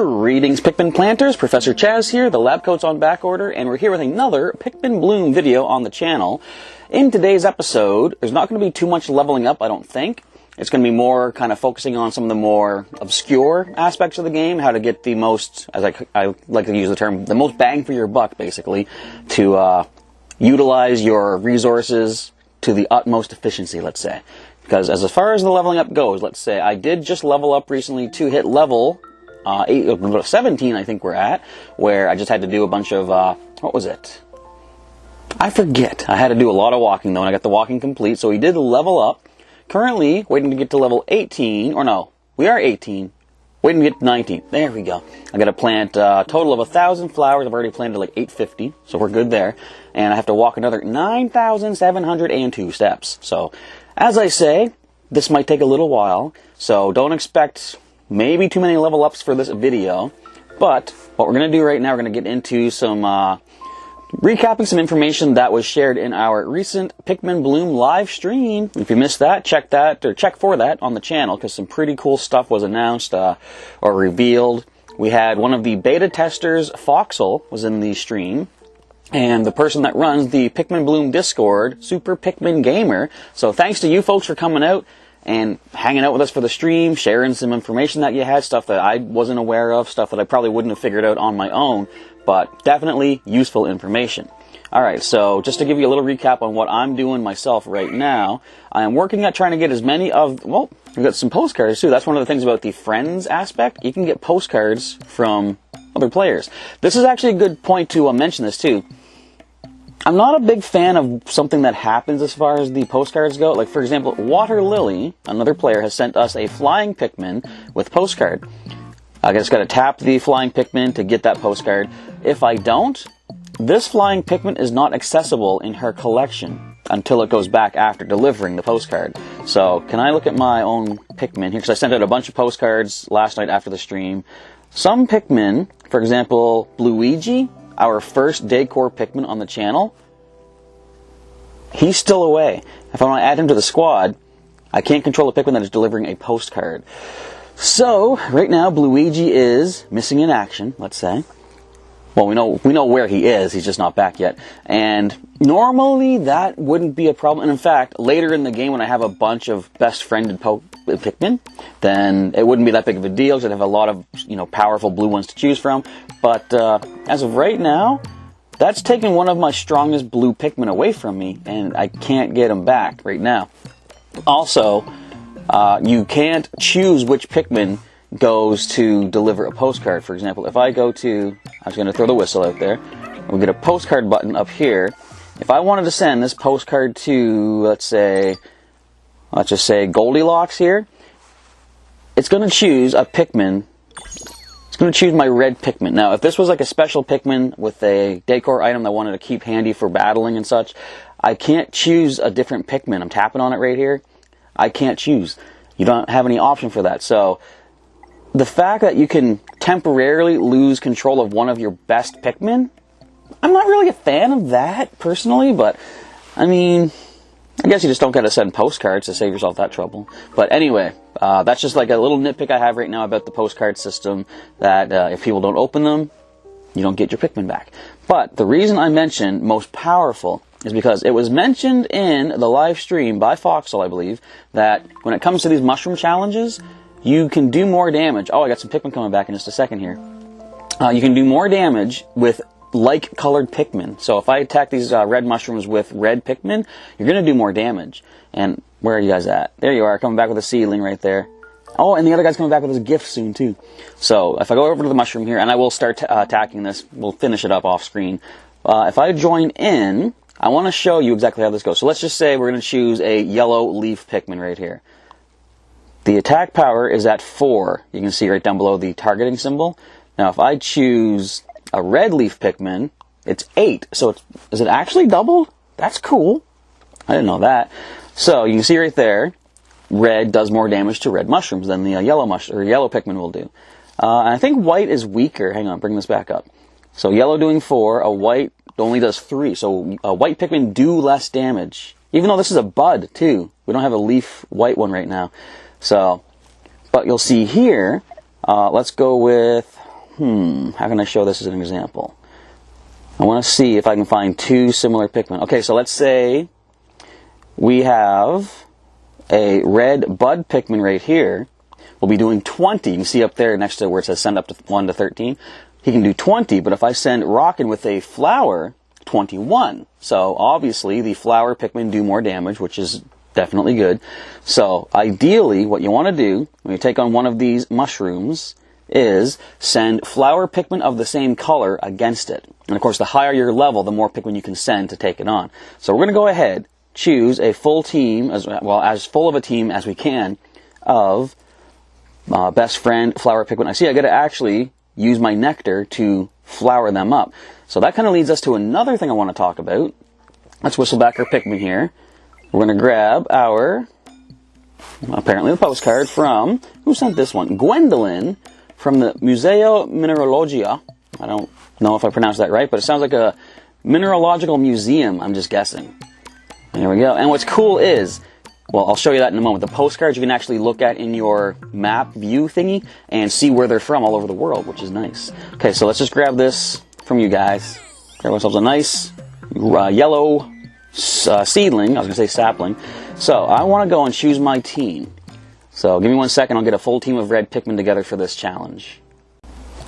Greetings, Pikmin planters. Professor Chaz here. The lab coat's on back order, and we're here with another Pikmin Bloom video on the channel. In today's episode, there's not going to be too much leveling up, I don't think. It's going to be more kind of focusing on some of the more obscure aspects of the game, how to get the most, as I like to use the term, the most bang for your buck, basically, to utilize your resources to the utmost efficiency, let's say. Because as far as the leveling up goes, let's say I did just level up recently to hit level 17, I think we're at, where I just had to do a bunch of, what was it? I forget. I had to do a lot of walking, though, and I got the walking complete, so we did level up. Currently, waiting to get to level 18, or no, we are 18, waiting to get to 19. There we go. I got to plant a total of 1,000 flowers. I've already planted like 850, so we're good there. And I have to walk another 9,702 steps. So, as I say, this might take a little while, so don't expect maybe too many level ups for this video, but what we're going to do right now, we're going to get into some recapping some information that was shared in our recent Pikmin Bloom live stream. If you missed that, check for that on the channel, because some pretty cool stuff was announced or revealed. We had one of the beta testers, Foxel, was in the stream, and the person that runs the Pikmin Bloom Discord, Super Pikmin Gamer. So thanks to you folks for coming out and hanging out with us for the stream, sharing some information that you had, stuff that I wasn't aware of, stuff that I probably wouldn't have figured out on my own, but definitely useful information. Alright, so just to give you a little recap on what I'm doing myself right now, I am working at trying to get as many of, well, we've got some postcards too. That's one of the things about the friends aspect. You can get postcards from other players. This is actually a good point to mention this too. I'm not a big fan of something that happens as far as the postcards go. Like, for example, Water Lily, another player, has sent us a flying Pikmin with postcard. I just got to tap the flying Pikmin to get that postcard. If I don't, this flying Pikmin is not accessible in her collection until it goes back after delivering the postcard. So, can I look at my own Pikmin here? Because I sent out a bunch of postcards last night after the stream. Some Pikmin, for example, Luigi, our first Decor Pikmin on the channel, he's still away. If I want to add him to the squad, I can't control a Pikmin that is delivering a postcard. So, right now, Luigi is missing in action, let's say. Well, we know where he is, he's just not back yet. And normally, that wouldn't be a problem. And in fact, later in the game, when I have a bunch of best-friended Pikmin, then it wouldn't be that big of a deal, because I'd have a lot of, powerful blue ones to choose from. But as of right now, that's taken one of my strongest blue Pikmin away from me, and I can't get him back right now. Also, you can't choose which Pikmin goes to deliver a postcard. For example, if I go to, I was going to throw the whistle out there, we get a postcard button up here. If I wanted to send this postcard to, let's just say Goldilocks here, it's going to choose a Pikmin. It's going to choose my red Pikmin. Now, if this was like a special Pikmin with a decor item that I wanted to keep handy for battling and such, I can't choose a different Pikmin. I'm tapping on it right here. I can't choose. You don't have any option for that. So, the fact that you can temporarily lose control of one of your best Pikmin, I'm not really a fan of that, personally, but, I mean, I guess you just don't got to send postcards to save yourself that trouble. But anyway, that's just like a little nitpick I have right now about the postcard system, that if people don't open them, you don't get your Pikmin back. But the reason I mentioned most powerful is because it was mentioned in the live stream by Foxel, I believe, that when it comes to these mushroom challenges, you can do more damage. Oh, I got some Pikmin coming back in just a second here. You can do more damage with like-colored Pikmin. So if I attack these red mushrooms with red Pikmin, you're going to do more damage. And where are you guys at? There you are, coming back with a seedling right there. Oh, and the other guy's coming back with his gift soon, too. So if I go over to the mushroom here, and I will start attacking this, we'll finish it up off screen. If I join in, I want to show you exactly how this goes. So let's just say we're going to choose a yellow leaf Pikmin right here. The attack power is at 4. You can see right down below the targeting symbol. Now, if I choose a red leaf Pikmin, it's 8. So is it actually doubled? That's cool. I didn't know that. So you can see right there, red does more damage to red mushrooms than the yellow Pikmin will do. And I think white is weaker. Hang on, bring this back up. So yellow doing 4, a white only does 3. So white Pikmin do less damage. Even though this is a bud, too. We don't have a leaf white one right now. So, but you'll see here, let's go with, how can I show this as an example? I want to see if I can find two similar Pikmin. Okay, so let's say we have a red bud Pikmin right here. We'll be doing 20. You can see up there next to where it says send up to 1 to 13. He can do 20, but if I send Rockin' with a flower, 21. So obviously the flower Pikmin do more damage, which is definitely good. So ideally what you want to do when you take on one of these mushrooms is send flower Pikmin of the same color against it. And of course the higher your level, the more Pikmin you can send to take it on. So we're going to go ahead, choose a full team, as full of a team as we can, of best friend flower Pikmin. I see I got to actually use my Nectar to flower them up. So that kind of leads us to another thing I want to talk about. Let's whistle back our Pikmin here. We're going to grab our, apparently the postcard from, who sent this one? Gwendolyn from the Museo Mineralogia. I don't know if I pronounced that right, but it sounds like a mineralogical museum, I'm just guessing. There we go. And what's cool is, well, I'll show you that in a moment. The postcards you can actually look at in your map view thingy and see where they're from all over the world, which is nice. Okay, so let's just grab this from you guys. Grab ourselves a nice yellow seedling. I was going to say sapling. So I want to go and choose my team. So give me 1 second. I'll get a full team of red Pikmin together for this challenge.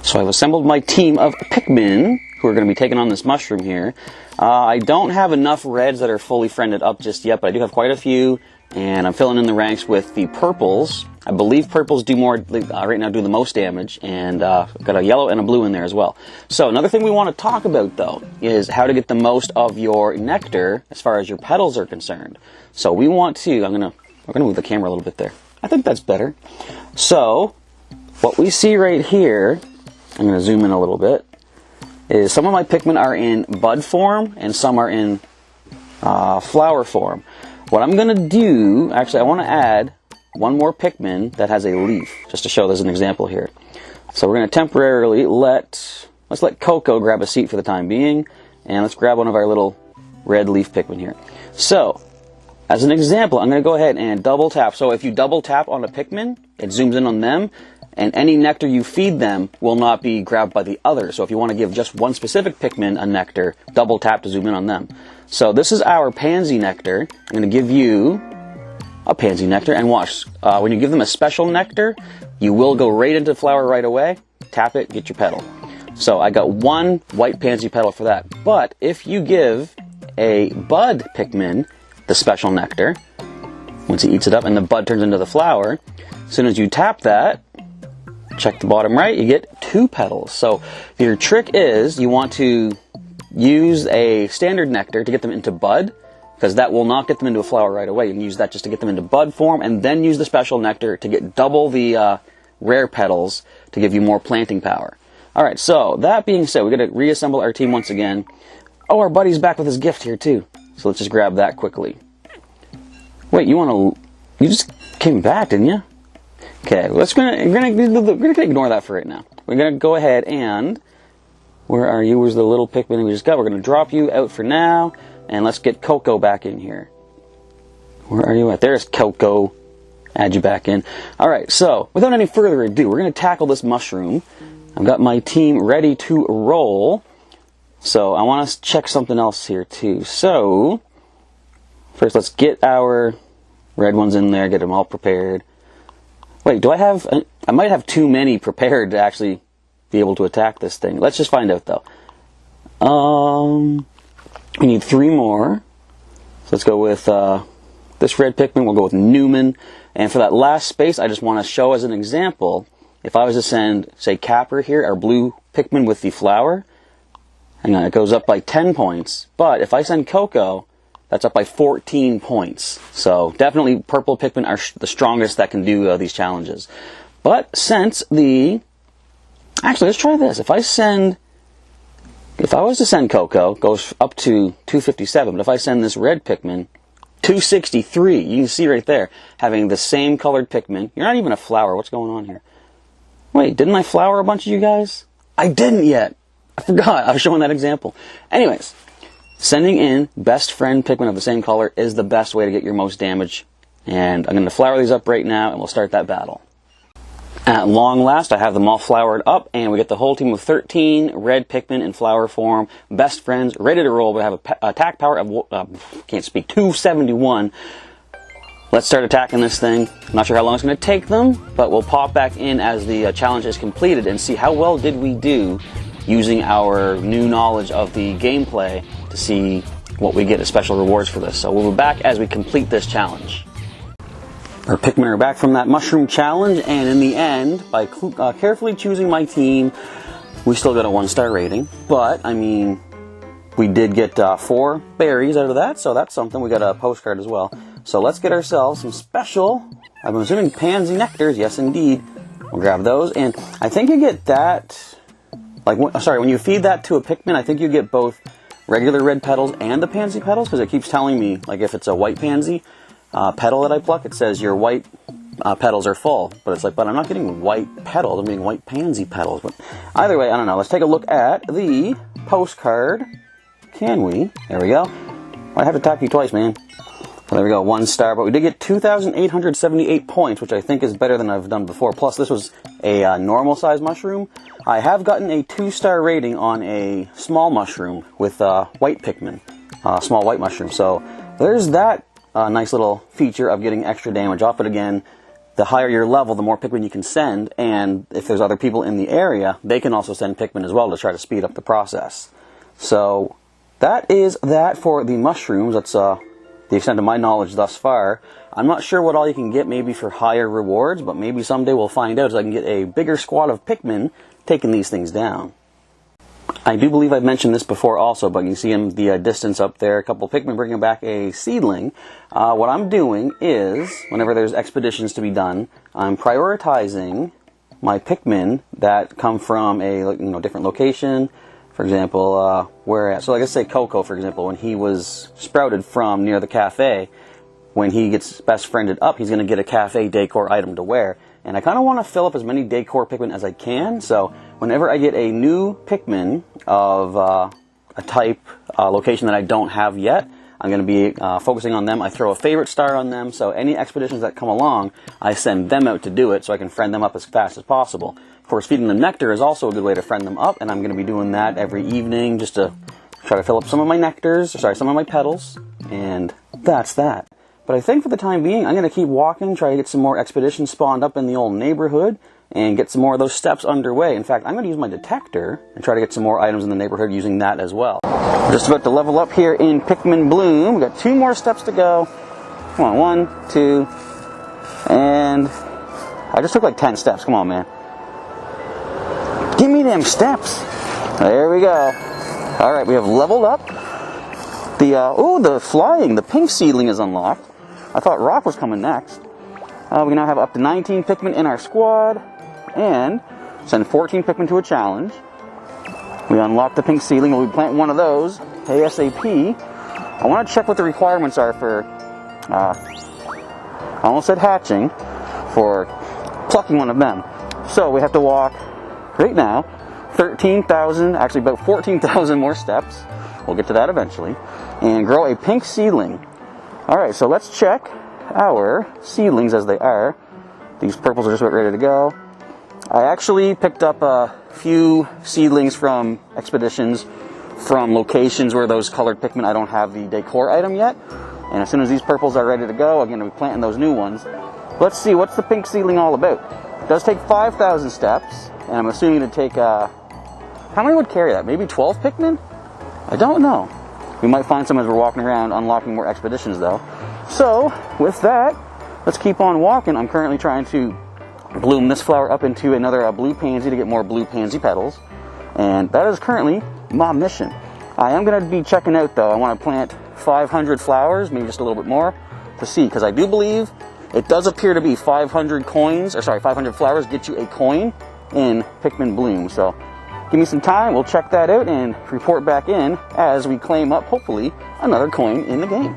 So I've assembled my team of Pikmin who are going to be taking on this mushroom here. I don't have enough reds that are fully friended up just yet, but I do have quite a few. And I'm filling in the ranks with the purples. I believe purples do more, right now do the most damage. And got a yellow and a blue in there as well. So another thing we want to talk about though is how to get the most of your nectar as far as your petals are concerned. So we want to, we're gonna move the camera a little bit there. I think that's better. So what we see right here, I'm gonna zoom in a little bit, is some of my Pikmin are in bud form and some are in flower form. What I'm going to do, actually I want to add one more Pikmin that has a leaf, just to show there's an example here. So we're going to temporarily let's let Coco grab a seat for the time being, and let's grab one of our little red leaf Pikmin here. So, as an example, I'm going to go ahead and double tap. So if you double tap on a Pikmin, it zooms in on them, and any nectar you feed them will not be grabbed by the other. So if you want to give just one specific Pikmin a nectar, double tap to zoom in on them. So this is our pansy nectar. I'm going to give you a pansy nectar, and watch. When you give them a special nectar, you will go right into flower right away. Tap it, get your petal. So I got one white pansy petal for that. But if you give a bud Pikmin the special nectar, once he eats it up and the bud turns into the flower, as soon as you tap that, check the bottom right, you get 2 petals. So your trick is you want to use a standard nectar to get them into bud, because that will not get them into a flower right away. You can use that just to get them into bud form, and then use the special nectar to get double the rare petals to give you more planting power. Alright, so that being said, we're going to reassemble our team once again. Oh, our buddy's back with his gift here too. So let's just grab that quickly. Wait, you just came back, didn't you? Okay, we're gonna ignore that for right now. We're gonna go ahead and, where are you? Where's the little Pikmin we just got? We're gonna drop you out for now, and let's get Coco back in here. Where are you at? There's Coco. Add you back in. All right, so without any further ado, we're gonna tackle this mushroom. I've got my team ready to roll. So I want to check something else here too. So first, let's get our red ones in there. Get them all prepared. Wait, do I have... I might have too many prepared to actually be able to attack this thing. Let's just find out, though. We need 3 more. So let's go with this red Pikmin. We'll go with Newman. And for that last space, I just want to show as an example, if I was to send, say, Capper here, our blue Pikmin with the flower, hang on, it goes up by 10 points. But if I send Coco, that's up by 14 points. So definitely purple Pikmin are the strongest that can do these challenges. But since the... Actually, let's try this. If I was to send Coco, it goes up to 257. But if I send this red Pikmin, 263. You can see right there, having the same colored Pikmin. You're not even a flower. What's going on here? Wait, didn't I flower a bunch of you guys? I didn't yet. I forgot. I was showing that example. Anyways, sending in best friend Pikmin of the same color is the best way to get your most damage. And I'm going to flower these up right now, and we'll start that battle. At long last, I have them all flowered up, and we get the whole team of 13 red Pikmin in flower form, best friends, ready to roll. We have a attack power of, 271. Let's start attacking this thing. Not sure how long it's going to take them, but we'll pop back in as the challenge is completed and see how well did we do using our new knowledge of the gameplay to see what we get as special rewards for this. So we'll be back as we complete this challenge. Our Pikmin are back from that mushroom challenge, and in the end, by carefully choosing my team, we still got a 1-star rating. But, I mean, we did get 4 berries out of that, so that's something. We got a postcard as well. So let's get ourselves some special, I'm assuming pansy nectars, yes indeed. We'll grab those, and I think you get that, when you feed that to a Pikmin, I think you get both regular red petals and the pansy petals, because it keeps telling me, like if it's a white pansy petal that I pluck, it says your white petals are full. But it's like, but I'm not getting white petals, I'm getting white pansy petals. But either way, I don't know. Let's take a look at the postcard. Can we? There we go. I have to tap you twice, man. So there we go, 1 star. But we did get 2,878 points, which I think is better than I've done before. Plus, this was a normal size mushroom. I have gotten a 2-star rating on a small mushroom with white Pikmin, small white mushroom. So there's that nice little feature of getting extra damage off. But again, the higher your level, the more Pikmin you can send. And if there's other people in the area, they can also send Pikmin as well to try to speed up the process. So that is that for the mushrooms. That's the extent of my knowledge thus far. I'm not sure what all you can get maybe for higher rewards, but maybe someday we'll find out so I can get a bigger squad of Pikmin taking these things down. I do believe I've mentioned this before also, but you can see in the distance up there, a couple Pikmin bringing back a seedling. What I'm doing is, whenever there's expeditions to be done, I'm prioritizing my Pikmin that come from a different location. For example, so like I say Coco, for example, when he was sprouted from near the cafe, when he gets best friended up, he's going to get a cafe decor item to wear. And I kind of want to fill up as many decor Pikmin as I can, so whenever I get a new Pikmin of a type location that I don't have yet, I'm going to be focusing on them. I throw a favorite star on them, so any expeditions that come along, I send them out to do it so I can friend them up as fast as possible. Of course, feeding them nectar is also a good way to friend them up, and I'm going to be doing that every evening just to try to fill up some of my some of my petals, and that's that. But I think for the time being, I'm going to keep walking, try to get some more expeditions spawned up in the old neighborhood, and get some more of those steps underway. In fact, I'm going to use my detector and try to get some more items in the neighborhood using that as well. We're just about to level up here in Pikmin Bloom. We've got 2 more steps to go. Come on, 1, 2, and I just took like 10 steps. Come on, man. Give me them steps. There we go. All right, we have leveled up. The pink seedling is unlocked. I thought rock was coming next. We now have up to 19 Pikmin in our squad, and send 14 Pikmin to a challenge. We unlock the pink seedling, and we plant one of those ASAP. I want to check what the requirements are for, I almost said hatching, for plucking one of them. So we have to walk, right now, 13,000, actually about 14,000 more steps. We'll get to that eventually. And grow a pink seedling. Alright, so let's check our seedlings as they are. These purples are just about ready to go. I actually picked up a few seedlings from expeditions from locations where those colored Pikmin, I don't have the decor item yet. And as soon as these purples are ready to go, I'm going to be planting those new ones. Let's see, what's the pink seedling all about? It does take 5,000 steps, and I'm assuming it'd take, how many would carry that? Maybe 12 Pikmin? I don't know. We might find some as we're walking around unlocking more expeditions though. So, with that, let's keep on walking. I'm currently trying to bloom this flower up into another blue pansy to get more blue pansy petals. And that is currently my mission. I am going to be checking out though. I want to plant 500 flowers, maybe just a little bit more, to see. Because I do believe it does appear to be 500 flowers get you a coin in Pikmin Bloom. So, give me some time, we'll check that out and report back in as we claim up, hopefully, another coin in the game.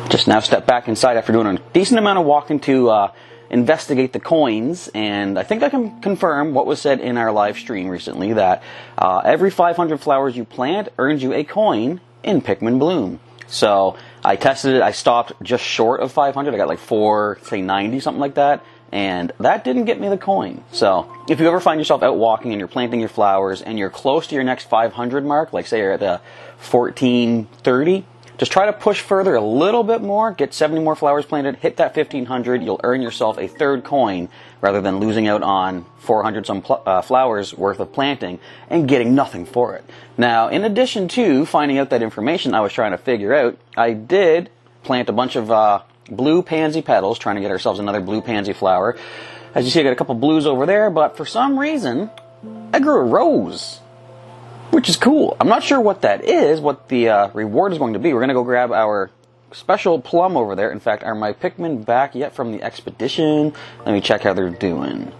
Just now step back inside after doing a decent amount of walking to investigate the coins, and I think I can confirm what was said in our live stream recently, that every 500 flowers you plant earns you a coin in Pikmin Bloom. So I tested it, I stopped just short of 500, I got like 490, something like that, and that didn't get me the coin. So if you ever find yourself out walking and you're planting your flowers and you're close to your next 500 mark, like say you're at the 1430, just try to push further a little bit more, get 70 more flowers planted, hit that 1500, you'll earn yourself a third coin rather than losing out on 400 some flowers worth of planting and getting nothing for it. Now, in addition to finding out that information I was trying to figure out, I did plant a bunch of blue pansy petals, trying to get ourselves another blue pansy flower. As you see, I got a couple blues over there, but for some reason, I grew a rose, which is cool. I'm not sure what that is, what the reward is going to be. We're going to go grab our special plum over there. In fact, are my Pikmin back yet from the expedition? Let me check how they're doing.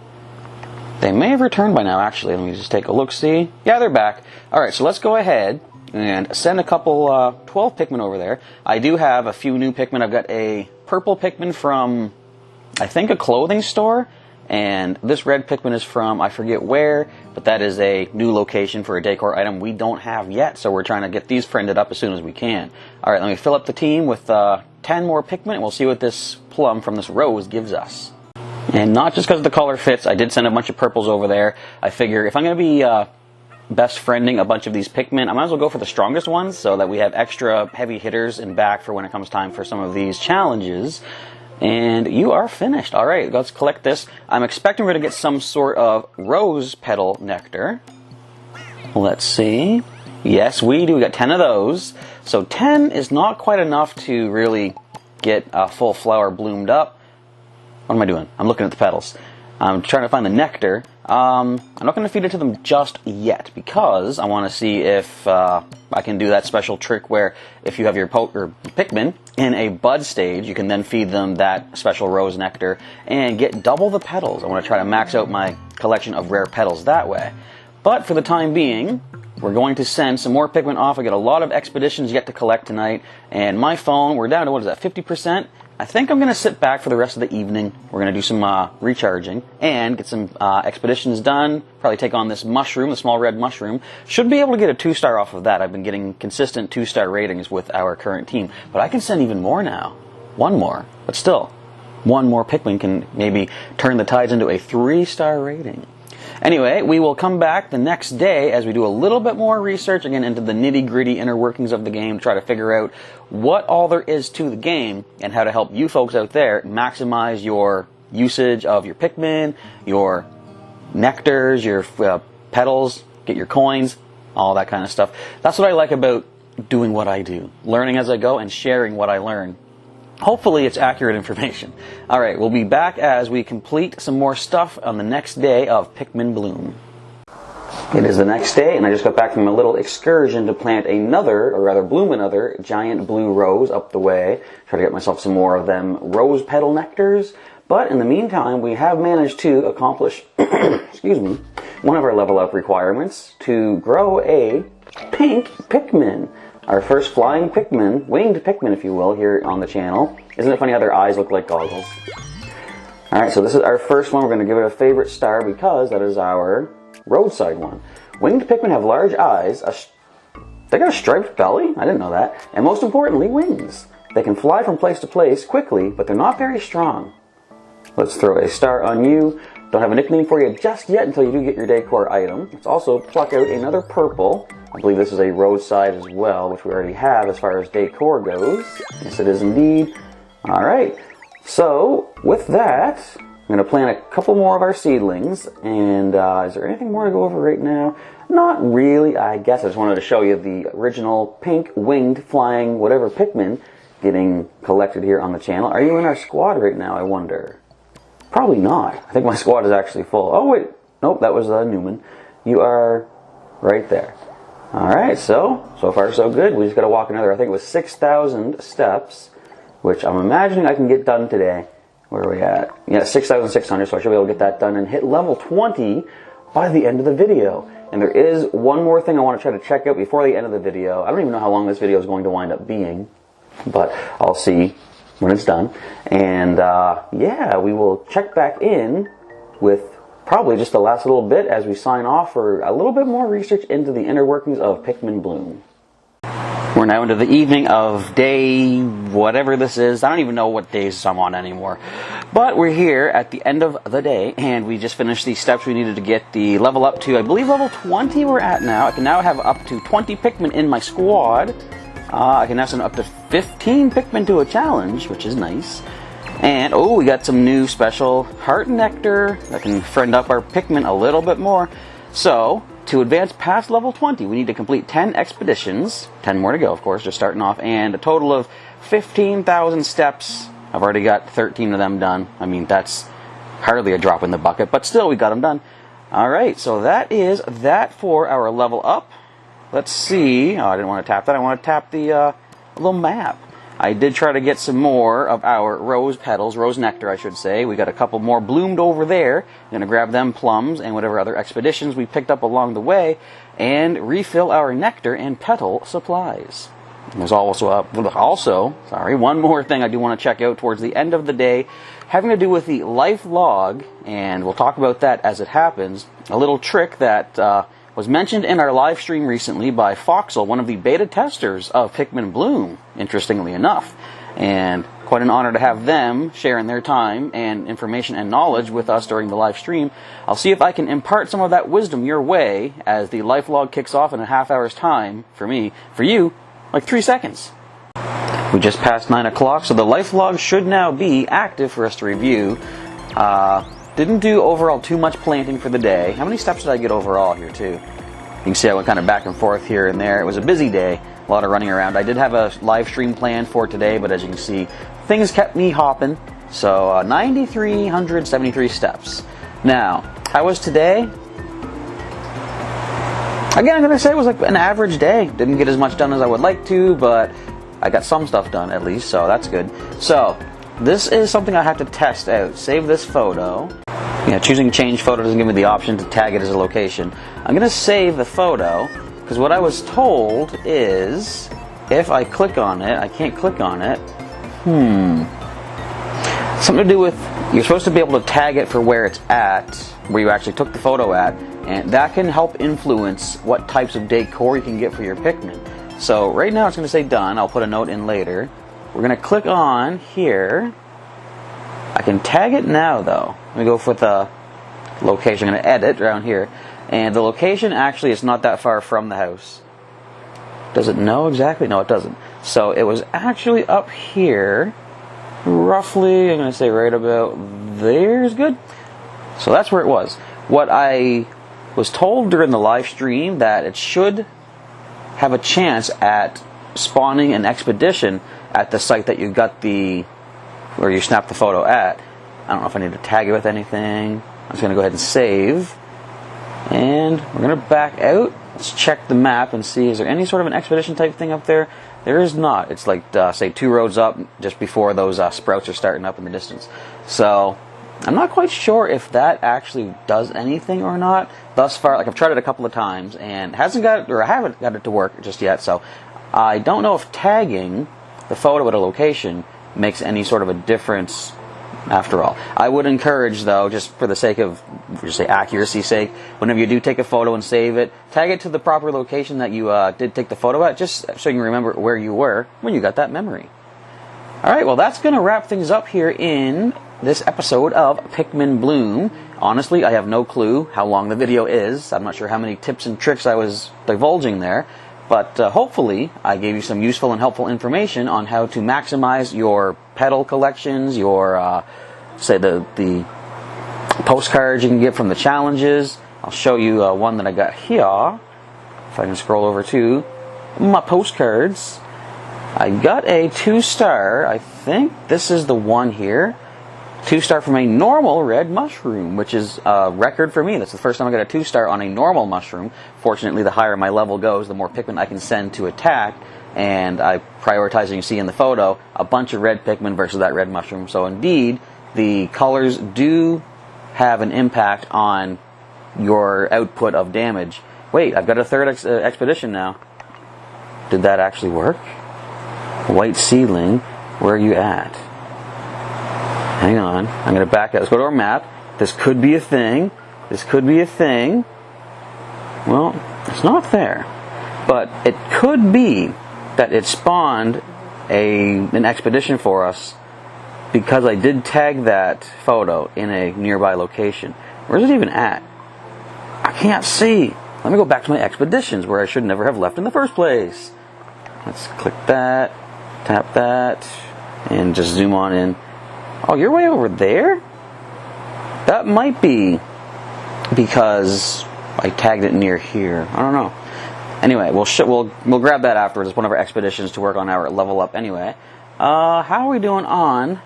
They may have returned by now, actually. Let me just take a look-see. Yeah, they're back. All right, so let's go ahead and send a couple 12 Pikmin over there. I do have a few new Pikmin. I've got a purple Pikmin from, I think, a clothing store. And this red Pikmin is from, I forget where, but that is a new location for a decor item we don't have yet, so we're trying to get these printed up as soon as we can. Alright, let me fill up the team with 10 more Pikmin, and we'll see what this plum from this rose gives us. And not just because the color fits, I did send a bunch of purples over there. I figure if I'm going to be best friending a bunch of these Pikmin, I might as well go for the strongest ones so that we have extra heavy hitters in back for when it comes time for some of these challenges. And you are finished. All right, let's collect this. I'm expecting we're going to get some sort of rose petal nectar. Let's see. Yes, we do. We got 10 of those. So 10 is not quite enough to really get a full flower bloomed up. What am I doing? I'm looking at the petals. I'm trying to find the nectar. I'm not going to feed it to them just yet because I want to see if I can do that special trick where if you have your Pikmin in a bud stage, you can then feed them that special rose nectar and get double the petals. I want to try to max out my collection of rare petals that way. But for the time being, we're going to send some more Pikmin off. I got a lot of expeditions yet to collect tonight, and my phone, we're down to, what is that, 50%? I think I'm going to sit back for the rest of the evening. We're going to do some recharging and get some expeditions done. Probably take on this mushroom, the small red mushroom. Should be able to get a 2-star off of that. I've been getting consistent 2-star ratings with our current team. But I can send even more now. One more. But still, one more Pikmin can maybe turn the tides into a 3-star rating. Anyway, we will come back the next day as we do a little bit more research, again, into the nitty-gritty inner workings of the game, try to figure out what all there is to the game and how to help you folks out there maximize your usage of your Pikmin, your nectars, your petals, get your coins, all that kind of stuff. That's what I like about doing what I do, learning as I go and sharing what I learn. Hopefully it's accurate information. Alright, we'll be back as we complete some more stuff on the next day of Pikmin Bloom. It is the next day, and I just got back from a little excursion to plant another, or rather bloom another, giant blue rose up the way. Try to get myself some more of them rose petal nectars. But in the meantime, we have managed to accomplish, excuse me, one of our level up requirements to grow a pink Pikmin. Our first flying Pikmin, winged Pikmin if you will, here on the channel. Isn't it funny how their eyes look like goggles? Alright, so this is our first one. We're going to give it a favorite star because that is our roadside one. Winged Pikmin have large eyes, they got a striped belly, I didn't know that, and most importantly, wings. They can fly from place to place quickly, but they're not very strong. Let's throw a star on you. Don't have a nickname for you just yet until you do get your decor item. Let's also pluck out another purple. I believe this is a roadside as well, which we already have as far as decor goes. Yes, it is indeed. Alright, so with that, I'm going to plant a couple more of our seedlings. And is there anything more to go over right now? Not really, I guess. I just wanted to show you the original pink winged flying whatever Pikmin getting collected here on the channel. Are you in our squad right now, I wonder? Probably not. I think my squad is actually full. Oh, wait. Nope, that was Newman. You are right there. Alright, so far so good. We just got to walk another, I think it was 6,000 steps, which I'm imagining I can get done today. Where are we at? Yeah, 6,600, so I should be able to get that done and hit level 20 by the end of the video. And there is one more thing I want to try to check out before the end of the video. I don't even know how long this video is going to wind up being, but I'll see when it's done. And yeah, we will check back in with probably just the last little bit as we sign off for a little bit more research into the inner workings of Pikmin Bloom. We're We're now into the evening of day whatever this is. I don't even know what days I'm on anymore. But we're here at the end of the day, and we just finished the steps we needed to get the level up to, I believe, level 20 we're at now. I can now have up to 20 Pikmin in my squad. I can now send up to 15 Pikmin to a challenge, which is nice. And, oh, we got some new special heart nectar that can friend up our Pikmin a little bit more. So, to advance past level 20, we need to complete 10 expeditions, 10 more to go, of course, just starting off, and a total of 15,000 steps. I've already got 13 of them done. I mean, that's hardly a drop in the bucket, but still, we got them done. Alright, so that is that for our level up. Let's see. Oh, I didn't want to tap that. I want to tap the little map. I did try to get some more of our rose petals, rose nectar I should say. We got a couple more bloomed over there. I'm going to grab them plums and whatever other expeditions we picked up along the way and refill our nectar and petal supplies. And there's also one more thing I do want to check out towards the end of the day, having to do with the life log, and we'll talk about that as it happens. A little trick that was mentioned in our live stream recently by Foxel, one of the beta testers of Pikmin Bloom, interestingly enough. And quite an honor to have them sharing their time and information and knowledge with us during the live stream. I'll see if I can impart some of that wisdom your way as the life log kicks off in a half hour's time. For me, for you, like 3 seconds. We just passed 9 o'clock, so the life log should now be active for us to review. Didn't do overall too much planting for the day. How many steps did I get overall here too? You can see I went kind of back and forth here and there. It was a busy day, a lot of running around. I did have a live stream planned for today, but as you can see, things kept me hopping. So 9,373 steps. Now, how was today? Again, I'm going to say it was like an average day. Didn't get as much done as I would like to, but I got some stuff done at least, so that's good. So, this is something I have to test out. Save this photo. Yeah, choosing change photo doesn't give me the option to tag it as a location. I'm going to save the photo, because what I was told is, if I click on it, I can't click on it. Something to do with, you're supposed to be able to tag it for where it's at, where you actually took the photo at, and that can help influence what types of decor you can get for your Pikmin. So right now it's going to say done. I'll put a note in later. We're going to click on here. I can tag it now though. Let me go with the location. I'm going to edit around here. And the location actually is not that far from the house. Does it know exactly? No, it doesn't. So it was actually up here. Roughly, I'm going to say right about there is good. So that's where it was. What I was told during the live stream that it should have a chance at spawning an expedition at the site that you got where you snapped the photo at. I don't know if I need to tag it with anything. I'm just going to go ahead and save. And we're going to back out. Let's check the map and see, is there any sort of an expedition type thing up there? There is not. It's like, say, 2 roads up just before those sprouts are starting up in the distance. So, I'm not quite sure if that actually does anything or not. Thus far, like I've tried it a couple of times and I haven't got it to work just yet. So, I don't know if tagging the photo at a location makes any sort of a difference after all. I would encourage, though, just for the sake of, just say accuracy's sake, whenever you do take a photo and save it, tag it to the proper location that you did take the photo at, just so you can remember where you were when you got that memory. Alright, well that's going to wrap things up here in this episode of Pikmin Bloom. Honestly, I have no clue how long the video is. I'm not sure how many tips and tricks I was divulging there. But hopefully, I gave you some useful and helpful information on how to maximize your petal collections, your, say, the postcards you can get from the challenges. I'll show you one that I got here. If I can scroll over to my postcards. I got a 2-star. I think this is the one here. 2-star from a normal red mushroom, which is a record for me. That's the first time I got a 2-star on a normal mushroom. Fortunately, the higher my level goes, the more Pikmin I can send to attack. And I prioritize, as you see in the photo, a bunch of red Pikmin versus that red mushroom. So indeed, the colors do have an impact on your output of damage. Wait, I've got a 3rd expedition now. Did that actually work? White Seedling, where are you at? Hang on, I'm going to back up. Let's go to our map. This could be a thing. This could be a thing. Well, it's not there. But it could be that it spawned an expedition for us because I did tag that photo in a nearby location. Where's it even at? I can't see. Let me go back to my expeditions where I should never have left in the first place. Let's click that, tap that, and just zoom on in. Oh, you're way over there? That might be because I tagged it near here. I don't know. Anyway, we'll grab that afterwards. It's one of our expeditions to work on our level up anyway. How are we doing on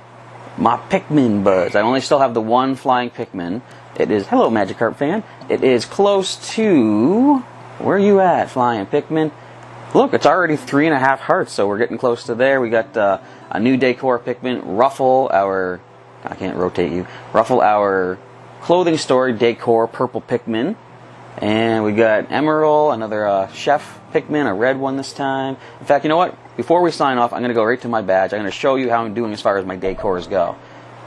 my Pikmin buds? I only still have the one flying Pikmin. It is, hello Magikarp fan. It is close to, where are you at, flying Pikmin? Look, it's already 3.5 hearts, so we're getting close to there. We got a new decor Pikmin, Ruffle, I can't rotate you, Ruffle, our clothing store decor purple Pikmin. And we got Emerald, another chef Pikmin, a red one this time. In fact, you know what? Before we sign off, I'm going to go right to my badge. I'm going to show you how I'm doing as far as my decors go.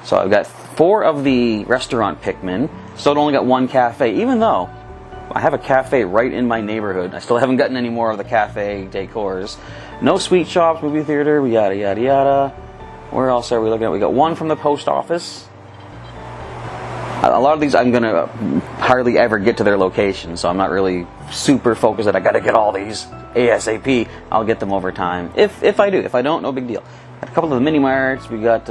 So I've got 4 of the restaurant Pikmin. Still only got 1 cafe, even though I have a cafe right in my neighborhood. I still haven't gotten any more of the cafe decors. No sweet shops, movie theater, yada yada yada. Where else are we looking at? We got 1 from the post office. A lot of these I'm going to hardly ever get to their location, so I'm not really super focused that I got to get all these ASAP. I'll get them over time. If I do. If I don't, no big deal. Got a couple of the mini marts. We got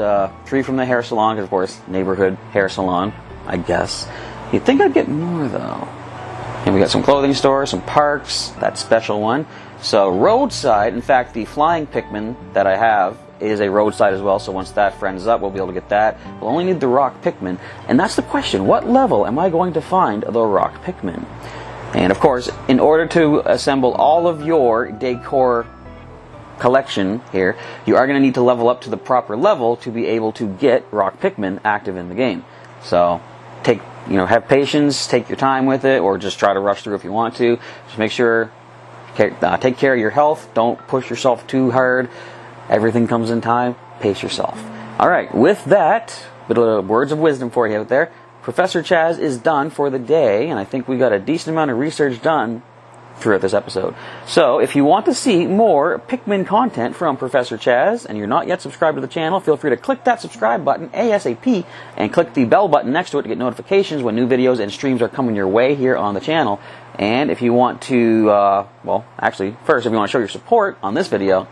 3 from the hair salon, because of course, neighborhood hair salon, I guess. You'd think I'd get more though. And we got some clothing stores, some parks, that special one. So roadside, in fact, the flying Pikmin that I have is a roadside as well, so once that friends up, we'll be able to get that. We'll only need the rock Pikmin, and that's the question. What level am I going to find the rock Pikmin? And of course, in order to assemble all of your decor collection here, you are going to need to level up to the proper level to be able to get rock Pikmin active in the game. So have patience, take your time with it, or just try to rush through if you want to. Just make sure, take care of your health. Don't push yourself too hard. Everything comes in time. Pace yourself. All right, with that, bit of words of wisdom for you out there. Professor Chaz is done for the day, and I think we got a decent amount of research done throughout this episode. So, if you want to see more Pikmin content from Professor Chaz, and you're not yet subscribed to the channel, feel free to click that subscribe button ASAP, and click the bell button next to it to get notifications when new videos and streams are coming your way here on the channel. And if you want to, first, if you want to show your support on this video,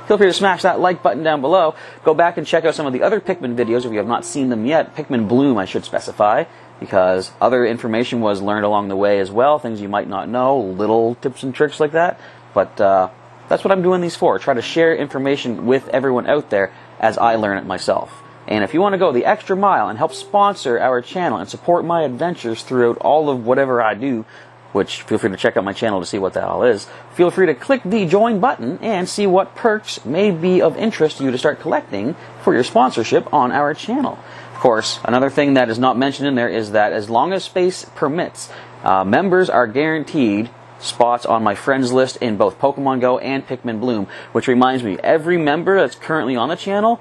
feel free to smash that like button down below. Go back and check out some of the other Pikmin videos if you have not seen them yet. Pikmin Bloom, I should specify, because other information was learned along the way as well, things you might not know, little tips and tricks like that. But that's what I'm doing these for, try to share information with everyone out there as I learn it myself. And if you want to go the extra mile and help sponsor our channel and support my adventures throughout all of whatever I do, which feel free to check out my channel to see what the hell is, feel free to click the join button and see what perks may be of interest to you to start collecting for your sponsorship on our channel. Of course, another thing that is not mentioned in there is that as long as space permits, members are guaranteed spots on my friends list in both Pokemon Go and Pikmin Bloom, which reminds me, every member that's currently on the channel,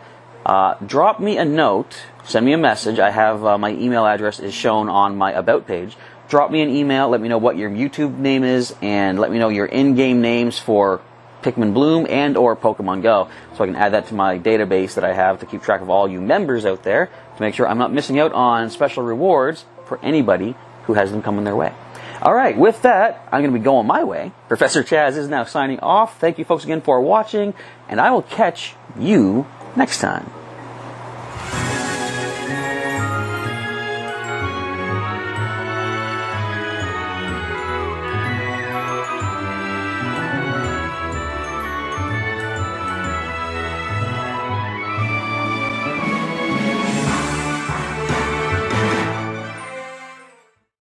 drop me a note, send me a message. I have my email address is shown on my About page. Drop me an email, let me know what your YouTube name is, and let me know your in-game names for Pikmin Bloom and or Pokemon Go, so I can add that to my database that I have to keep track of all you members out there, to make sure I'm not missing out on special rewards for anybody who has them coming their way. Alright, with that, I'm going to be going my way. Professor Chaz is now signing off. Thank you folks again for watching, and I will catch you next time.